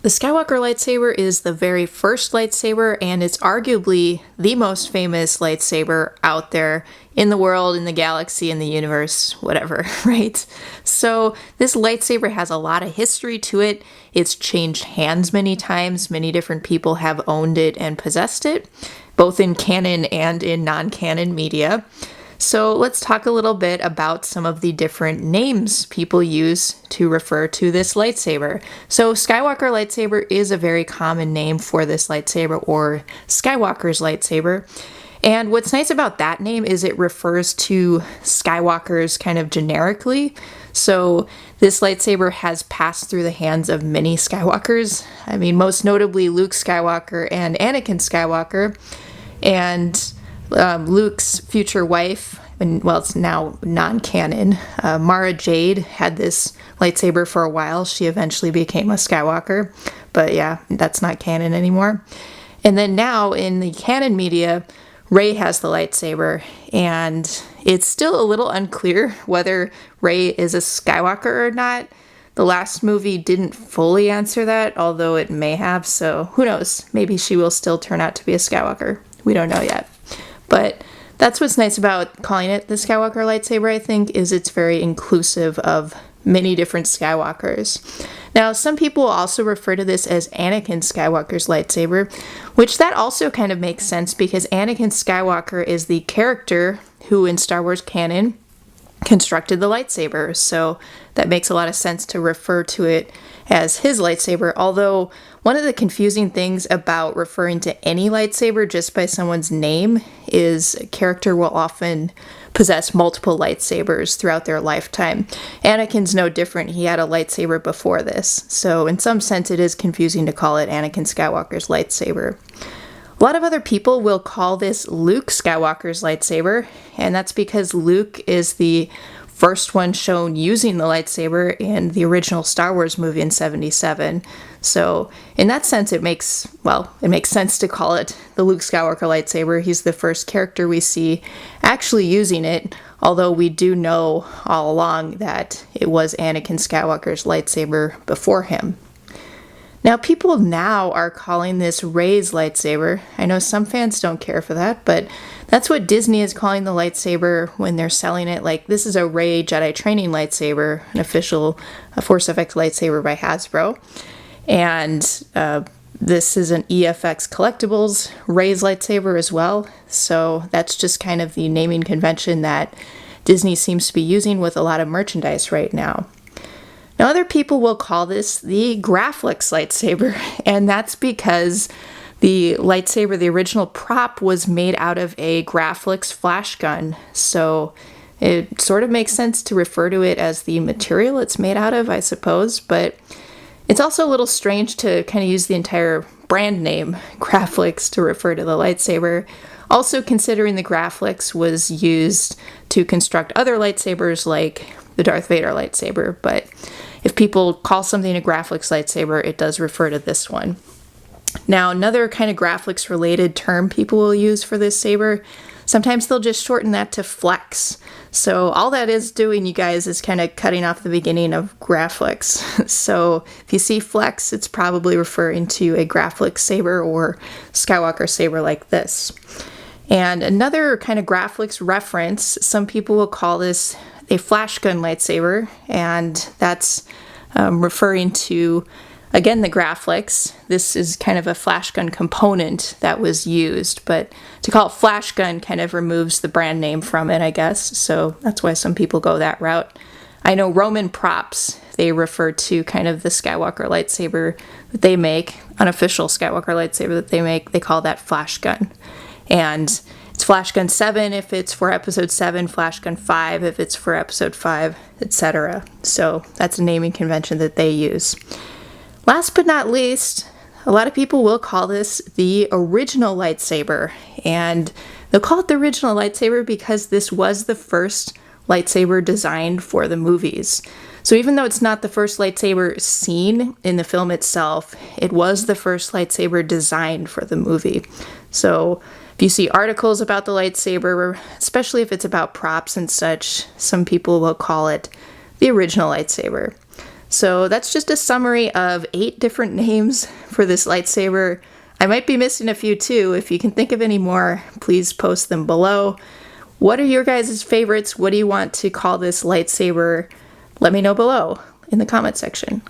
The Skywalker lightsaber is the very first lightsaber, and it's arguably the most famous lightsaber out there in the world, in the galaxy, in the universe, whatever, right? So this lightsaber has a lot of history to it. It's changed hands many times. Many different people have owned it and possessed it, both in canon and in non-canon media. So let's talk a little bit about some of the different names people use to refer to this lightsaber. So Skywalker Lightsaber is a very common name for this lightsaber, or Skywalker's lightsaber. And what's nice about that name is it refers to Skywalkers kind of generically. So this lightsaber has passed through the hands of many Skywalkers. I mean, most notably Luke Skywalker and Anakin Skywalker. And Luke's future wife, and well, it's now non-canon, Mara Jade had this lightsaber for a while. She eventually became a Skywalker, but yeah, that's not canon anymore. And then now in the canon media, Rey has the lightsaber, and it's still a little unclear whether Rey is a Skywalker or not. The last movie didn't fully answer that, although it may have, so who knows? Maybe she will still turn out to be a Skywalker. We don't know yet. But that's what's nice about calling it the Skywalker lightsaber, I think, is it's very inclusive of many different Skywalkers. Now, some people also refer to this as Anakin Skywalker's lightsaber, which that also kind of makes sense because Anakin Skywalker is the character who in Star Wars canon constructed the lightsaber, so that makes a lot of sense to refer to it as his lightsaber, although one of the confusing things about referring to any lightsaber just by someone's name is a character will often possess multiple lightsabers throughout their lifetime. Anakin's no different. He had a lightsaber before this, so in some sense it is confusing to call it Anakin Skywalker's lightsaber. A lot of other people will call this Luke Skywalker's lightsaber, and that's because Luke is the first one shown using the lightsaber in the original Star Wars movie in '77. So in that sense, it makes sense to call it the Luke Skywalker lightsaber. He's the first character we see actually using it, although we do know all along that it was Anakin Skywalker's lightsaber before him. Now, people now are calling this Rey's lightsaber. I know some fans don't care for that, but that's what Disney is calling the lightsaber when they're selling it. Like, this is a Rey Jedi training lightsaber, an official Force FX lightsaber by Hasbro. And this is an EFX Collectibles Rey's lightsaber as well. So that's just kind of the naming convention that Disney seems to be using with a lot of merchandise right now. Now, other people will call this the Graflex lightsaber, and that's because the lightsaber, the original prop, was made out of a Graflex flash gun, so it sort of makes sense to refer to it as the material it's made out of, I suppose, but it's also a little strange to kind of use the entire brand name, Graflex, to refer to the lightsaber. Also, considering the Graflex was used to construct other lightsabers like the Darth Vader lightsaber, but if people call something a Graflex lightsaber, it does refer to this one. Now, another kind of Graflex related term people will use for this saber, sometimes they'll just shorten that to flex. So all that is doing, you guys, is kind of cutting off the beginning of Graflex. So if you see flex, it's probably referring to a Graflex saber or Skywalker saber like this. And another kind of Graflex reference, some people will call this a flash gun lightsaber, and that's referring to, again, the Graflex. This is kind of a flash gun component that was used, but to call it flash gun kind of removes the brand name from it, I guess, so that's why some people go that route. I know Roman props, they refer to kind of the Skywalker lightsaber that they make, unofficial Skywalker lightsaber that they make, they call that flash gun. And it's Flash Gun 7 if it's for Episode 7, Flash Gun 5 if it's for Episode 5, etc. So that's a naming convention that they use. Last but not least, a lot of people will call this the original lightsaber. And they'll call it the original lightsaber because this was the first lightsaber designed for the movies. So even though it's not the first lightsaber seen in the film itself, it was the first lightsaber designed for the movie. So if you see articles about the lightsaber, especially if it's about props and such, some people will call it the original lightsaber. So that's just a summary of 8 different names for this lightsaber. I might be missing a few too. If you can think of any more, please post them below. What are your guys' favorites? What do you want to call this lightsaber? Let me know below in the comment section.